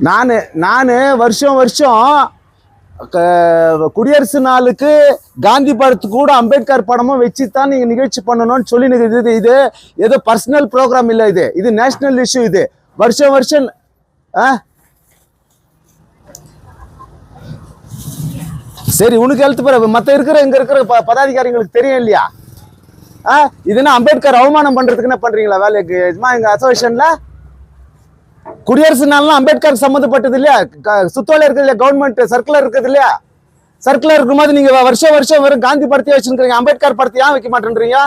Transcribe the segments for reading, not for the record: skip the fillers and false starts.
நான் வருஷம் வருஷம் குடியரசு நாளுக்கு காந்தி படத்துக்கு கூட அம்பேத்கர் படமும் வச்சுதான் நீங்க நிகழ்ச்சி பண்ணணும்னு சொல்லி இது ஏதோ பர்சனல் ப்ரோக்ராம் இல்லை, இது நேஷனல் இஷ்யூ. இது வருஷம் வருஷம் சரி உனக்கு எழுத்து பிறகு மற்ற இங்க இருக்கிற பதாதிகாரிகளுக்கு தெரியும் இல்லையா? இதுன்னா அம்பேத்கர் அவமானம் பண்றதுக்கு என்ன பண்றீங்களா வேலைக்கு? எங்க அசோசியேஷன்ல குடியரசு நாள்லாம் அம்பேத்கர் சம்மந்தப்பட்டது இல்லையா? சுத்தோல இருக்குது இல்லையா? கவர்மெண்ட் சர்க்குலர் இருக்குது இல்லையா? சர்க்குலர் இருக்கும்போது நீங்க வருஷம் வருஷம் வெறும் காந்தி படத்தை வச்சுருக்கீங்க, அம்பேத்கர் படத்தை ஏன் வைக்க மாட்டேன்றீங்க?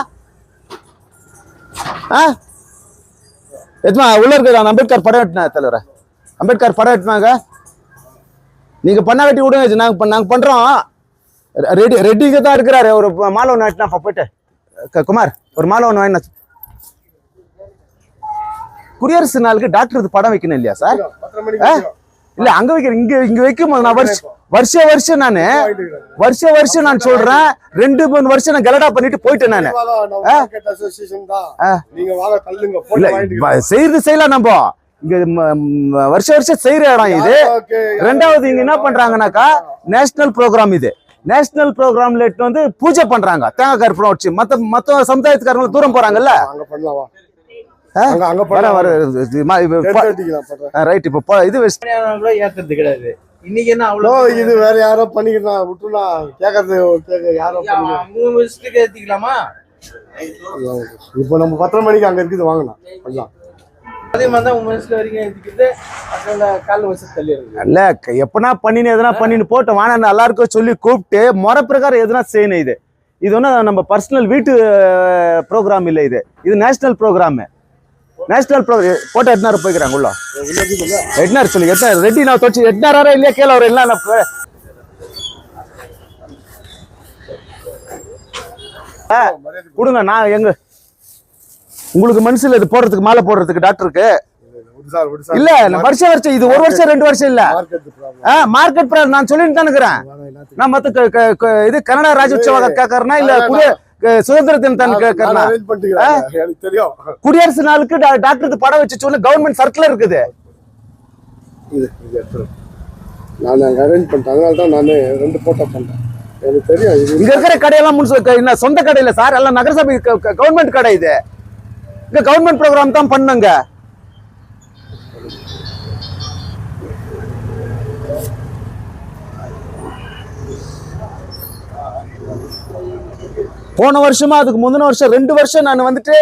எதுமா உள்ள இருக்குது அம்பேத்கர் படம் வெட்டினா தலைவர, அம்பேத்கர் படம் வெட்டினாங்க. நீங்க பண்ண வெட்டி விடுங்க, நாங்க பண்றோம். ரெட்டிக்கு தான் இருக்கிறாரு. ஒரு மாலை ஒன்று வெட்டினா போயிட்டு குமார் ஒரு மாலை ஒன்று வாங்கினா. குடியரசு நாளுக்கு டாக்டர் படம் வைக்கணும் இல்லையா சார்? இல்ல அங்க வைக்கிறேன், இங்க வைக்கும் போது நான் வருஷம் நான் சொல்றேன். 2-3 வருஷம் நான் கலடா பண்ணிட்டு போயிட்டேன் நானு. செய்யறது செய்யலாம் நம்ம இங்க வருஷம் செய்யற இடம் இது. ரெண்டாவது இங்க என்ன பண்றாங்கன்னாக்கா நேஷனல் ப்ரோக்ராம். இது நேஷனல் ப்ரோக்ராம்ல வந்து பூஜை பண்றாங்க, தேங்காய் கருப்பணம் வச்சு. மத்த சமுதாயத்துக்காரங்க தூரம் போறாங்கல்ல, ரைட். இப்போ இது ஏத்துறது கிடையாது. இன்னைக்கு என்ன அவ்வளோ இது வேற யாரோ பண்ணிக்கலாம் விட்டுனா கேட்கறது யாரோ ஏத்திக்கலாமா? இப்போ நம்ம 10 மணிக்கு அங்க இருக்குது வாங்கலாம் பண்ணலாம். அதே மாதிரி தான் உமன்ஸ்ல வரைக்கும் ஏத்திக்கிட்டு கால வச்சு தள்ளிடுறது இல்ல. எப்பனா பண்ணின்னு எதனா பண்ணின்னு போட்டு வாங்க எல்லாருக்கும் சொல்லி கூப்பிட்டு முறை பிரகாரம் எதனா செய்யணும். இது ஒன்றும் நம்ம பர்சனல் வீட்டு ப்ரோக்ராம் இல்லை, இது national programme. National programme photo எட்னாரு போய்க்கிறாங்க உள்ள எட்னார் சொல்லி ரெட்டி நான் தொச்சு எட்னாரா இல்லையா கேள அவர் எல்லாம் கொடுங்க. நான் எங்க உங்களுக்கு மனசுல இது போடுறதுக்கு மாலை போடுறதுக்கு டாக்டருக்கு இல்ல வருஷம் இது 1 வருஷம் 2 வருஷம் இல்ல மார்க்கெட் நான் சொல்லிட்டு தான் இருக்கிறேன். நான் மத்த இது கனடா ராஜ்யோத்சவ கேட்கறேன்னா இல்ல சுதந்திர தினம் கேட்கறேன். குடியரசு நாளுக்கு டாக்டருக்கு படம் வச்சு சொல்ல கவர்மெண்ட் சர்க்குலர் இருக்குது. இங்க இருக்கிற கடையெல்லாம் சொந்த கடை இல்ல சார், எல்லாம் நகரசபை கவர்மெண்ட் கடை. இது இங்க கவர்மெண்ட் ப்ரோக்ராம் தான் பண்ணுங்க. போன வருஷமா அதுக்கு முந்தின வருஷம் 2 வருஷம் நான் வந்துட்டு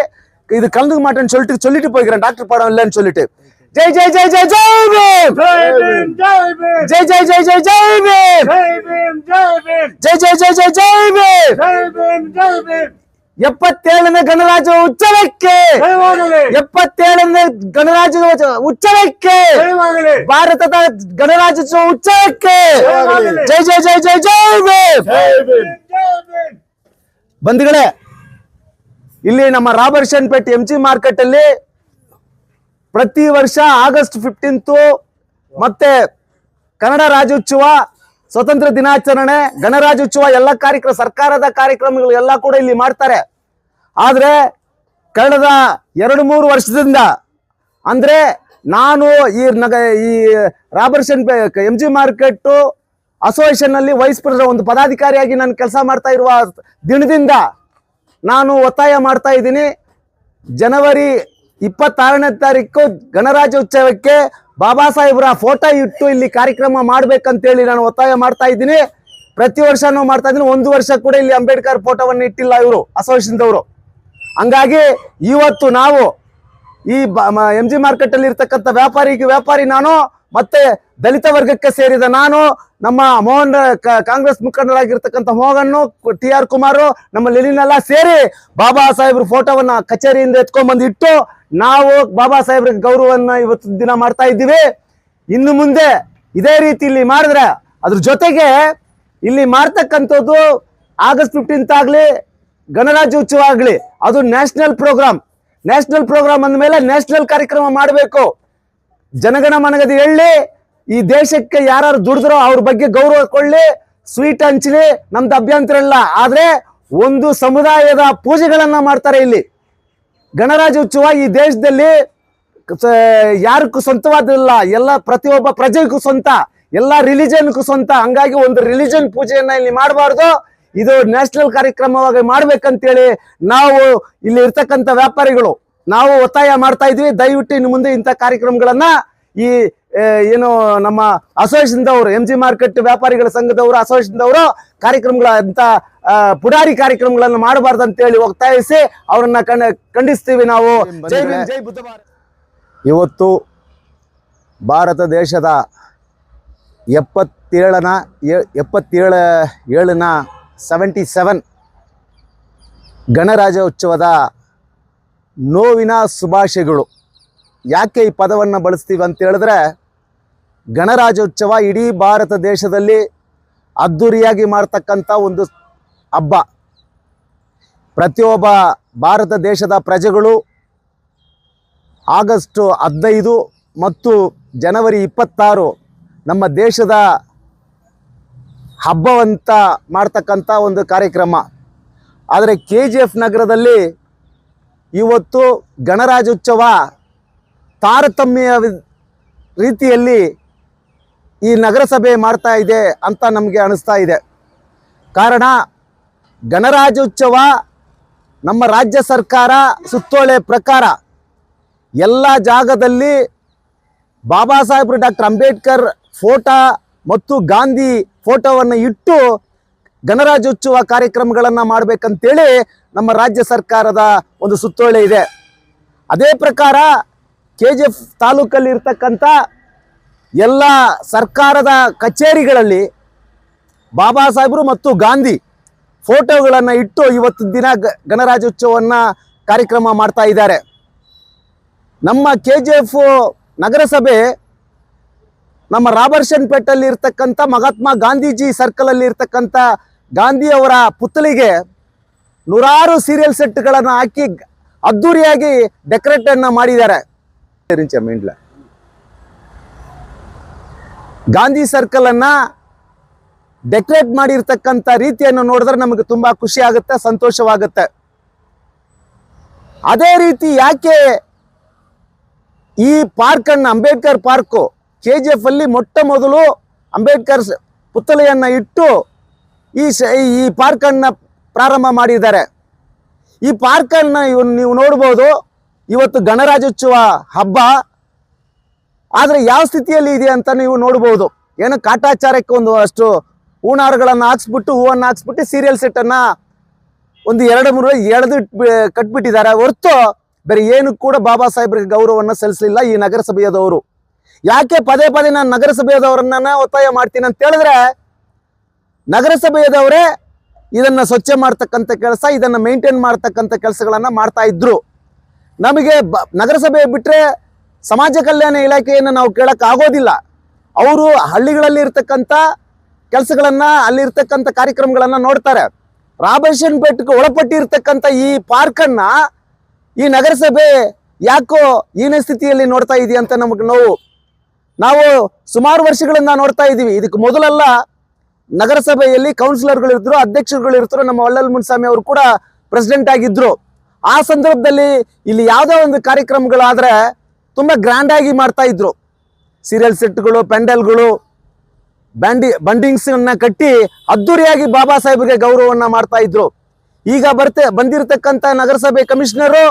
இது கலந்துக்க மாட்டேன்னு சொல்லிட்டு போய்க்கிறேன். டாக்டர் படம் இல்லைன்னு சொல்லிட்டு. ஜெய் ஜெய் ஜெய் ஜெய் ஜெய் பீம், ஜெய் ஜெய் ஜெய் ஜெய் ஜெய் பீம், ஜெய் ஜெய் ஜெய் ஜெய் ஜெய் பீம். 77ನೇ ಗಣರಾಜ್ಯ ಉಚ್ಚವಕ್ಕೆ, 77ನೇ ಗಣರಾಜ್ಯ ಉಚ್ಚವಕ್ಕೆ, ಭಾರತದ ಗಣರಾಜ್ಯೋತ್ಸವ ಉಚ್ಚವಕ್ಕೆ. ಜೈ ಜೈ ಜೈ ಜೈ ಜೈ ಭೀಮ್. ಬಂಧುಗಳೇ, ಇಲ್ಲಿ ನಮ್ಮ ರಾಬರ್ಷನ್ಪೇಟೆ MG ಮಾರ್ಕೆಟ್ ಅಲ್ಲಿ ಪ್ರತಿ ವರ್ಷ ಆಗಸ್ಟ್ 15 ಮತ್ತೆ ಕನ್ನಡ ರಾಜ್ಯೋತ್ಸವ, ಸ್ವತಂತ್ರ ದಿನಾಚರಣೆ, ಗಣರಾಜ್ಯೋತ್ಸವ ಎಲ್ಲ ಕಾರ್ಯಕ್ರಮ, ಸರ್ಕಾರದ ಕಾರ್ಯಕ್ರಮಗಳು ಎಲ್ಲ ಕೂಡ ಇಲ್ಲಿ ಮಾಡ್ತಾರೆ. ಆದ್ರೆ ಕಳೆದ 2-3 ವರ್ಷದಿಂದ ಅಂದ್ರೆ ನಾನು ಈ ರಾಬರ್ಷನ್ MG ಮಾರ್ಕೆಟ್ ಅಸೋಸಿಯೇಷನ್ ಅಲ್ಲಿ ವೈಸ್ ಪ್ರೆಸಿಡೆಂಟ್ ಒಂದು ಪದಾಧಿಕಾರಿಯಾಗಿ ನಾನು ಕೆಲಸ ಮಾಡ್ತಾ ಇರುವ ದಿನದಿಂದ ನಾನು ಒತ್ತಾಯ ಮಾಡ್ತಾ ಇದ್ದೀನಿ. ಜನವರಿ 26ನೇ ತಾರೀಕು ಗಣರಾಜ್ಯೋತ್ಸವಕ್ಕೆ ಬಾಬಾ ಸಾಹೇಬ್ರ ಫೋಟೋ ಇಟ್ಟು ಇಲ್ಲಿ ಕಾರ್ಯಕ್ರಮ ಮಾಡ್ಬೇಕಂತೇಳಿ ನಾನು ಒತ್ತಾಯ ಮಾಡ್ತಾ ಇದ್ದೀನಿ. ಪ್ರತಿ ವರ್ಷನೂ ಮಾಡ್ತಾ ಇದ್ದೀನಿ. 1 ವರ್ಷ ಕೂಡ ಇಲ್ಲಿ ಅಂಬೇಡ್ಕರ್ ಫೋಟೋವನ್ನು ಇಟ್ಟಿಲ್ಲ ಇವರು ಅಸೋಸಿಯೇಷನ್ದವರು. ಹಂಗಾಗಿ ಇವತ್ತು ನಾವು ಈ MG ಮಾರ್ಕೆಟ್ ಅಲ್ಲಿ ಇರ್ತಕ್ಕಂಥ ವ್ಯಾಪಾರಿ ನಾನು, ಮತ್ತೆ ದಲಿತ ವರ್ಗಕ್ಕೆ ಸೇರಿದ ನಾನು, ನಮ್ಮ ಮೋಹನ್ ಕಾಂಗ್ರೆಸ್ ಮುಖಂಡರಾಗಿರ್ತಕ್ಕಂಥ ಮೋಹನ್, TR ಕುಮಾರ್, ನಮ್ಮ ಲೆನಿನೆಲ್ಲ ಸೇರಿ ಬಾಬಾ ಸಾಹೇಬ್ರ ಫೋಟೋವನ್ನ ಕಚೇರಿಯಿಂದ ಎತ್ಕೊಂಡ್ಬಂದು ಇಟ್ಟು ನಾವು ಬಾಬಾ ಸಾಹೇಬ್ರ ಗೌರವವನ್ನ ಇವತ್ತು ದಿನ ಮಾಡ್ತಾ ಇದ್ದೀವಿ. ಇನ್ನು ಮುಂದೆ ಇದೇ ರೀತಿ ಇಲ್ಲಿ ಮಾಡಿದ್ರೆ, ಅದ್ರ ಜೊತೆಗೆ ಇಲ್ಲಿ ಮಾಡ್ತಕ್ಕಂಥದ್ದು ಆಗಸ್ಟ್ 15 ಆಗ್ಲಿ, ಗಣರಾಜ್ಯೋತ್ಸವ ಆಗ್ಲಿ, ಅದು ನ್ಯಾಷನಲ್ ಪ್ರೋಗ್ರಾಮ್ ಅಂದಮೇಲೆ ನ್ಯಾಷನಲ್ ಕಾರ್ಯಕ್ರಮ ಮಾಡಬೇಕು. ಜನಗಣ ಮನಗದಿ ಹೇಳಿ, ಈ ದೇಶಕ್ಕೆ ಯಾರು ದುಡಿದ್ರೋ ಅವ್ರ ಬಗ್ಗೆ ಗೌರವ ಕೊಳ್ಳಿ, ಸ್ವೀಟ್ ಹಂಚಲಿ, ನಮ್ದು ಅಭ್ಯಂತರ ಇಲ್ಲ. ಆದ್ರೆ ಒಂದು ಸಮುದಾಯದ ಪೂಜೆಗಳನ್ನ ಮಾಡ್ತಾರೆ ಇಲ್ಲಿ. ಗಣರಾಜ್ಯೋತ್ಸವ ಈ ದೇಶದಲ್ಲಿ ಯಾರಿಗೂ ಸ್ವಂತವಾದಿಲ್ಲ, ಎಲ್ಲ ಪ್ರತಿಯೊಬ್ಬ ಪ್ರಜೆಗೂ ಸ್ವಂತ, ಎಲ್ಲ ರಿಲಿಜನ್ಗೂ ಸ್ವಂತ. ಹಂಗಾಗಿ ಒಂದು ರಿಲಿಜನ್ ಪೂಜೆಯನ್ನ ಇಲ್ಲಿ ಮಾಡಬಾರ್ದು, ಇದು ನ್ಯಾಷನಲ್ ಕಾರ್ಯಕ್ರಮವಾಗಿ ಮಾಡ್ಬೇಕಂತೇಳಿ ನಾವು ಇಲ್ಲಿ ಇರ್ತಕ್ಕಂಥ ವ್ಯಾಪಾರಿಗಳು ನಾವು ಒತ್ತಾಯ ಮಾಡ್ತಾ ಇದ್ವಿ. ದಯವಿಟ್ಟು ಇನ್ನು ಮುಂದೆ ಇಂಥ ಕಾರ್ಯಕ್ರಮಗಳನ್ನ ಈ ಏನು ನಮ್ಮ ಅಸೋಸಿಯೇಷನ್ದವರು, MG ಮಾರ್ಕೆಟ್ ವ್ಯಾಪಾರಿಗಳ ಸಂಘದವರು, ಅಸೋಸಿಯೇಷನ್ದವರು ಕಾರ್ಯಕ್ರಮಗಳ ಅಂತ ಪುಡಾರಿ ಕಾರ್ಯಕ್ರಮಗಳನ್ನು ಮಾಡಬಾರ್ದು ಅಂತೇಳಿ ಒತ್ತಾಯಿಸಿ ಅವರನ್ನ ಖಂಡಿಸ್ತೀವಿ ನಾವು. ಜೈ ಭೀಮ್, ಜೈ ಬುದ್ಧ ಭಾರತ್. ಇವತ್ತು ಭಾರತ ದೇಶದ 77 ಗಣರಾಜ್ಯೋತ್ಸವದ ನೋವಿನ ಶುಭಾಶಯಗಳು. ಯಾಕೆ ಈ ಪದವನ್ನು ಬಳಸ್ತೀವಿ ಅಂತ ಹೇಳಿದ್ರೆ, ಗಣರಾಜ್ಯೋತ್ಸವ ಇಡೀ ಭಾರತ ದೇಶದಲ್ಲಿ ಅದ್ಧೂರಿಯಾಗಿ ಮಾಡ್ತಕ್ಕಂಥ ಒಂದು ಹಬ್ಬ. ಪ್ರತಿಯೊಬ್ಬ ಭಾರತ ದೇಶದ ಪ್ರಜೆಗಳು ಆಗಸ್ಟ್ 15 ಮತ್ತು ಜನವರಿ 26 ನಮ್ಮ ದೇಶದ ಹಬ್ಬವಂತ ಮಾಡ್ತಕ್ಕಂಥ ಒಂದು ಕಾರ್ಯಕ್ರಮ. ಆದರೆ KGF ನಗರದಲ್ಲಿ ಇವತ್ತು ಗಣರಾಜ್ಯೋತ್ಸವ ತಾರತಮ್ಯ ರೀತಿಯಲ್ಲಿ ಈ ನಗರಸಭೆ ಮಾಡ್ತಾ ಇದೆ ಅಂತ ನಮಗೆ ಅನಿಸ್ತಾ ಇದೆ. ಕಾರಣ, ಗಣರಾಜ್ಯೋತ್ಸವ ನಮ್ಮ ರಾಜ್ಯ ಸರ್ಕಾರ ಸುತ್ತೋಲೆ ಪ್ರಕಾರ ಎಲ್ಲ ಜಾಗದಲ್ಲಿ ಬಾಬಾ ಸಾಹೇಬರು ಡಾಕ್ಟರ್ ಅಂಬೇಡ್ಕರ್ ಫೋಟೋ ಮತ್ತು ಗಾಂಧಿ ಫೋಟೋವನ್ನು ಇಟ್ಟು ಗಣರಾಜ್ಯೋತ್ಸವ ಕಾರ್ಯಕ್ರಮಗಳನ್ನು ಮಾಡಬೇಕಂತೇಳಿ ನಮ್ಮ ರಾಜ್ಯ ಸರ್ಕಾರದ ಒಂದು ಸುತ್ತೋಲೆ ಇದೆ. ಅದೇ ಪ್ರಕಾರ KGF ತಾಲೂಕಲ್ಲಿ ಇರ್ತಕ್ಕಂಥ ಎಲ್ಲ ಸರ್ಕಾರದ ಕಚೇರಿಗಳಲ್ಲಿ ಬಾಬಾ ಸಾಹೇಬರು ಮತ್ತು ಗಾಂಧಿ ಫೋಟೋಗಳನ್ನು ಇಟ್ಟು ಇವತ್ತು ದಿನ ಗಣರಾಜ್ಯೋತ್ಸವವನ್ನು ಕಾರ್ಯಕ್ರಮ ಮಾಡ್ತಾ ಇದ್ದಾರೆ. ನಮ್ಮ KGF ನಗರಸಭೆ ನಮ್ಮ ರಾಬರ್ಷನ್ ಪೇಟಲ್ಲಿ ಇರ್ತಕ್ಕಂಥ ಮಹಾತ್ಮ ಗಾಂಧೀಜಿ ಸರ್ಕಲಲ್ಲಿ ಇರ್ತಕ್ಕಂಥ ಗಾಂಧಿ ಅವರ ಪುತ್ಥಳಿಗೆ ನೂರಾರು ಸೀರಿಯಲ್ ಸೆಟ್ಗಳನ್ನು ಹಾಕಿ ಅದ್ಧೂರಿಯಾಗಿ ಡೆಕೋರೇಟನ್ನು ಮಾಡಿದ್ದಾರೆ. ಗಾಂಧಿ ಸರ್ಕಲ್ ಅನ್ನ ಡೆಕೋರೇಟ್ ಮಾಡಿರ್ತಕ್ಕಂಥ ರೀತಿಯನ್ನು ನೋಡಿದ್ರೆ ನಮಗೆ ತುಂಬಾ ಖುಷಿ ಆಗುತ್ತೆ, ಸಂತೋಷವಾಗುತ್ತೆ. ಅದೇ ರೀತಿ ಯಾಕೆ ಈ ಪಾರ್ಕ್ ಅನ್ನು, ಅಂಬೇಡ್ಕರ್ ಪಾರ್ಕ್ KGF ಅಲ್ಲಿ ಮೊಟ್ಟ ಮೊದಲು ಅಂಬೇಡ್ಕರ್ ಪುತ್ಥಳಿಯನ್ನ ಇಟ್ಟು ಈ ಪಾರ್ಕ್ ಅನ್ನ ಪ್ರಾರಂಭ ಮಾಡಿದ್ದಾರೆ. ಈ ಪಾರ್ಕ್ ಅನ್ನ ನೀವು ನೋಡ್ಬೋದು. ಇವತ್ತು ಗಣರಾಜ್ಯೋತ್ಸವ ಹಬ್ಬ, ಆದ್ರೆ ಯಾವ ಸ್ಥಿತಿಯಲ್ಲಿ ಇದೆ ಅಂತ ನೀವು ನೋಡ್ಬೋದು. ಏನೋ ಕಾಟಾಚಾರಕ್ಕೆ ಒಂದು ಅಷ್ಟು ಹೂನಾರಗಳನ್ನು ಹಾಕ್ಸ್ಬಿಟ್ಟು, ಹೂವನ್ನು ಹಾಕ್ಸ್ಬಿಟ್ಟು ಸೀರಿಯಲ್ ಸೆಟ್ ಅನ್ನ ಒಂದು 2-3 ಎಳೆದು ಕಟ್ಬಿಟ್ಟಿದ್ದಾರೆ ಹೊರತು ಬೇರೆ ಏನು ಕೂಡ ಬಾಬಾ ಸಾಹೇಬ್ರಿಗೆ ಗೌರವವನ್ನು ಸಲ್ಲಿಸಲಿಲ್ಲ ಈ ನಗರಸಭೆಯದವರು. ಯಾಕೆ ಪದೇ ಪದೇ ನಾನು ನಗರಸಭೆಯದವರನ್ನ ಒತ್ತಾಯ ಮಾಡ್ತೀನಿ ಅಂತ ಹೇಳಿದ್ರೆ, ನಗರಸಭೆಯದವರೇ ಇದನ್ನ ಸ್ವಚ್ಛ ಮಾಡ್ತಕ್ಕಂಥ ಕೆಲಸ, ಇದನ್ನ ಮೇಂಟೈನ್ ಮಾಡ್ತಕ್ಕಂಥ ಕೆಲಸಗಳನ್ನ ಮಾಡ್ತಾ ಇದ್ರು. ನಮಗೆ ನಗರಸಭೆ ಬಿಟ್ರೆ ಸಮಾಜ ಕಲ್ಯಾಣ ಇಲಾಖೆಯನ್ನು ನಾವು ಕೇಳಕ್ ಆಗೋದಿಲ್ಲ. ಅವರು ಹಳ್ಳಿಗಳಲ್ಲಿ ಇರ್ತಕ್ಕಂಥ ಕೆಲಸಗಳನ್ನ, ಅಲ್ಲಿರ್ತಕ್ಕಂಥ ಕಾರ್ಯಕ್ರಮಗಳನ್ನ ನೋಡ್ತಾರೆ. ರಾಬರ್ಷನ್ ಪೇಟ್ಗೆ ಒಳಪಟ್ಟಿರ್ತಕ್ಕಂಥ ಈ ಪಾರ್ಕ್ ಅನ್ನ ಈ ನಗರಸಭೆ ಯಾಕೋ ಈನ ಸ್ಥಿತಿಯಲ್ಲಿ ನೋಡ್ತಾ ಇದೆಯಾ ಅಂತ ನಮಗೆ ನಾವು ಸುಮಾರು ವರ್ಷಗಳಿಂದ ನೋಡ್ತಾ ಇದೀವಿ. ಇದಕ್ಕೆ ಮೊದಲೆಲ್ಲ ನಗರಸಭೆಯಲ್ಲಿ ಕೌನ್ಸಿಲರ್ಗಳು ಇದ್ರು, ಅಧ್ಯಕ್ಷರುಗಳು ಇರ್ತಾರೆ. ನಮ್ಮ ವಳ್ಳಲ್ ಮುನ್ಸ್ವಾಮಿ ಅವರು ಕೂಡ ಪ್ರೆಸಿಡೆಂಟ್ ಆಗಿದ್ರು. ಆ ಸಂದರ್ಭದಲ್ಲಿ ಇಲ್ಲಿ ಯಾವುದೋ ಒಂದು ಕಾರ್ಯಕ್ರಮಗಳಾದ್ರೆ ತುಂಬಾ ಗ್ರ್ಯಾಂಡ್ ಆಗಿ ಮಾಡ್ತಾ ಇದ್ರು. ಸೀರಿಯಲ್ ಸೆಟ್ಗಳು, ಪೆಂಡಲ್ಗಳು, ಬಂಡಿಂಗ್ಸ್ ಕಟ್ಟಿ ಅದ್ದೂರಿಯಾಗಿ ಬಾಬಾ ಸಾಹೇಬ್ಗೆ ಗೌರವವನ್ನ ಮಾಡ್ತಾ ಇದ್ರು. ಈಗ ಬಂದಿರತಕ್ಕಂತ ನಗರಸಭೆ ಕಮಿಷನರು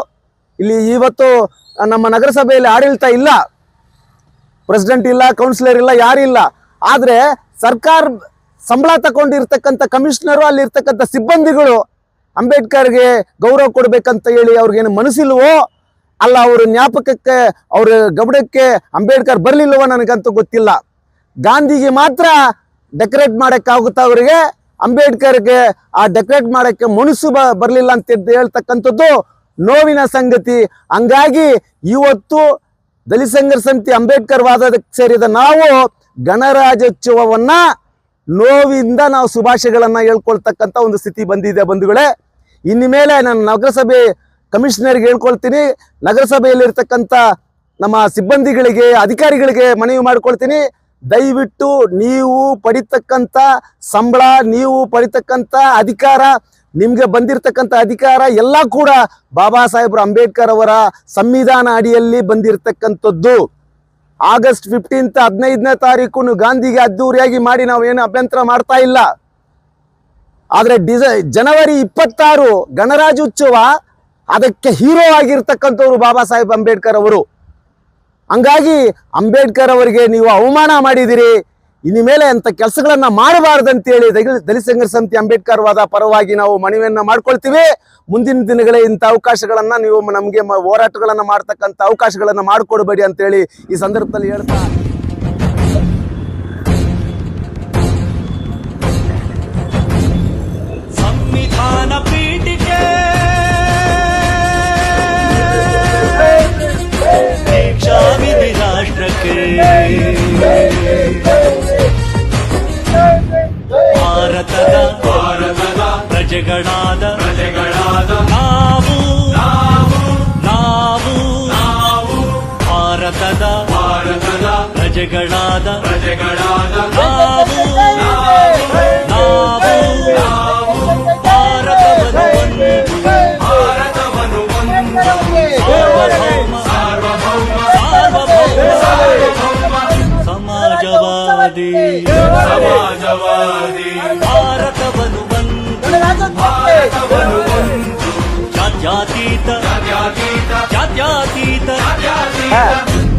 ಇಲ್ಲಿ ಇವತ್ತು ನಮ್ಮ ನಗರಸಭೆಯಲ್ಲಿ ಆಡಳಿತ ಇಲ್ಲ, ಪ್ರೆಸಿಡೆಂಟ್ ಇಲ್ಲ, ಕೌನ್ಸಿಲರ್ ಇಲ್ಲ, ಯಾರಿಲ್ಲ. ಆದ್ರೆ ಸರ್ಕಾರ ಸಂಬಳ ತಗೊಂಡಿರ್ತಕ್ಕಂಥ ಕಮಿಷನರು, ಅಲ್ಲಿ ಇರ್ತಕ್ಕಂಥ ಸಿಬ್ಬಂದಿಗಳು ಅಂಬೇಡ್ಕರ್ಗೆ ಗೌರವ ಕೊಡ್ಬೇಕಂತ ಹೇಳಿ ಅವ್ರಿಗೇನು ಮನಸ್ಸಿಲ್ವೋ ಅಲ್ಲ, ಅವ್ರ ಜ್ಞಾಪಕಕ್ಕೆ, ಅವ್ರ ಗಮನಕ್ಕೆ ಅಂಬೇಡ್ಕರ್ ಬರ್ಲಿಲ್ವೋ ನನಗಂತೂ ಗೊತ್ತಿಲ್ಲ. ಗಾಂಧಿಗೆ ಮಾತ್ರ ಡೆಕೋರೇಟ್ ಮಾಡಕ್ಕಾಗುತ್ತಾ ಅವರಿಗೆ, ಅಂಬೇಡ್ಕರ್ಗೆ ಆ ಡೆಕೋರೇಟ್ ಮಾಡಕ್ಕೆ ಮನಸ್ಸು ಬರ್ಲಿಲ್ಲ ಅಂತ ಹೇಳ್ತಕ್ಕಂಥದ್ದು ನೋವಿನ ಸಂಗತಿ. ಹಂಗಾಗಿ ಇವತ್ತು ದಲಿತ ಸಂಘರ್ಷ ಸಮಿತಿ ಅಂಬೇಡ್ಕರ್ ವಾದಕ್ಕೆ ಸೇರಿದ ನಾವು ಗಣರಾಜ್ಯೋತ್ಸವವನ್ನ ನೋವಿಂದ ನಾವು ಶುಭಾಶಯಗಳನ್ನ ಹೇಳ್ಕೊಳ್ತಕ್ಕಂಥ ಒಂದು ಸ್ಥಿತಿ ಬಂದಿದೆ ಬಂಧುಗಳೇ. ಇನ್ನು ಮೇಲೆ ನಾನು ನಗರಸಭೆ ಕಮಿಷನರ್ಗೆ ಹೇಳ್ಕೊಳ್ತೀನಿ, ನಗರಸಭೆಯಲ್ಲಿರ್ತಕ್ಕಂಥ ನಮ್ಮ ಸಿಬ್ಬಂದಿಗಳಿಗೆ, ಅಧಿಕಾರಿಗಳಿಗೆ ಮನವಿ ಮಾಡ್ಕೊಳ್ತೀನಿ, ದಯವಿಟ್ಟು ನೀವು ಪಡಿತಕ್ಕಂಥ ಸಂಬಳ, ನೀವು ಪಡಿತಕ್ಕಂಥ ಅಧಿಕಾರ ನಿಮ್ಗೆ ಬಂದಿರತಕ್ಕಂಥ ಅಧಿಕಾರ ಎಲ್ಲ ಕೂಡ ಬಾಬಾ ಸಾಹೇಬ್ರು ಅಂಬೇಡ್ಕರ್ ಅವರ ಸಂವಿಧಾನ ಅಡಿಯಲ್ಲಿ ಬಂದಿರತಕ್ಕಂಥದ್ದು. ಆಗಸ್ಟ್ 15 15ನೇ ತಾರೀಕು ಗಾಂಧಿಗೆ ಅದ್ದೂರಿಯಾಗಿ ಮಾಡಿ ನಾವು ಏನು ಅಭ್ಯಂತರ ಮಾಡ್ತಾ ಇಲ್ಲ. ಆದ್ರೆ ಜನವರಿ 26 ಗಣರಾಜ್ಯೋತ್ಸವ ಅದಕ್ಕೆ ಹೀರೋ ಆಗಿರ್ತಕ್ಕಂಥವ್ರು ಬಾಬಾ ಸಾಹೇಬ್ ಅಂಬೇಡ್ಕರ್ ಅವರು. ಹಂಗಾಗಿ ಅಂಬೇಡ್ಕರ್ ಅವರಿಗೆ ನೀವು ಅವಮಾನ ಮಾಡಿದಿರಿ, ಇನ್ನು ಮೇಲೆ ಅಂತ ಕೆಲಸಗಳನ್ನ ಮಾಡಬಾರ್ದಂತೇಳಿ ದಲಿತ ಸಂಘರ್ಷ ಸಮಿತಿ ಅಂಬೇಡ್ಕರ್ ವಾದ ಪರವಾಗಿ ನಾವು ಮನವಿಯನ್ನ ಮಾಡ್ಕೊಳ್ತೀವಿ. ಮುಂದಿನ ದಿನಗಳೇ ಇಂಥ ಅವಕಾಶಗಳನ್ನ ನೀವು ನಮಗೆ ಹೋರಾಟಗಳನ್ನ ಮಾಡ್ತಕ್ಕಂಥ ಅವಕಾಶಗಳನ್ನ ಮಾಡಿಕೊಡ್ಬೇಡಿ ಅಂತೇಳಿ ಈ ಸಂದರ್ಭದಲ್ಲಿ ಹೇಳ್ತಾ ಸಂವಿಧಾನ ಪೀಠಿಕೆ ದೀಕ್ಷಾ ವಿಧಿ ರಾಷ್ಟ್ರಕ್ಕೆ ಭಾರತದ ಪ್ರಜೆಗಳಾದ ನಾವು ಭಾರತದ ಪ್ರಜೆಗಳಾದ ನಾವು ಭಾರತವನ್ನು ಸಮಾಜವಾದಿ ಭಾರತವನ್ನು ಜಾತ್ಯತೀತ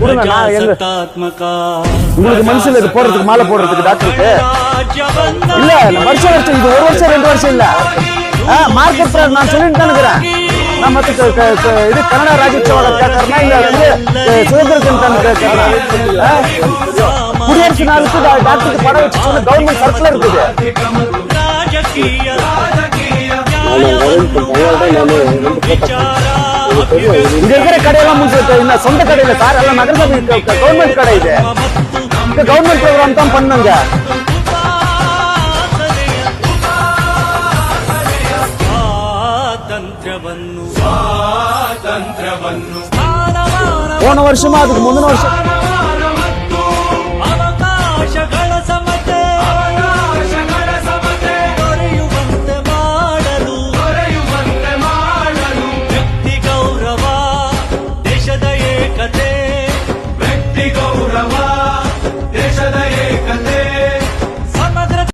ಪ್ರಜಾಸತ್ತಾತ್ಮಕ உங்களுக்கு மனசுல இது போடுறதுக்கு மாலை போடுறதுக்கு டாக்டருக்கு இல்ல வருஷம் இது ஒரு வருஷம் 2 வருஷம் இல்ல மார்க்கெட் நான் சொல்லிட்டு தான் இருக்கிறேன். நான் ಮತ್ತೆ ಇದು ಕನ್ನಡ ರಾಜ್ಯೋತ್ಸವ ಕೇಳ್ತಾರನ ಇಲ್ಲ ಅಂದ್ರೆ சுதந்திர தினம் கேட்கறேன். குடியரசு நாளுக்கு டாக்டருக்கு படம் வச்சு சொன்ன கவர்மெண்ட் சர்க்குலர் இருக்குது. இங்க இருக்கிற கடையெல்லாம் முடிச்சு இந்த சொந்த கடையில சார் எல்லாம் நகரசபை கவர்மெண்ட் கடை இது. இந்த கவர்மெண்ட் ப்ரோக்ராம் தான் பண்ணுங்க. ಸ್ವಾತಂತ್ರ್ಯವನ್ನು போன வருஷமா அதுக்கு முந்தின வருஷம்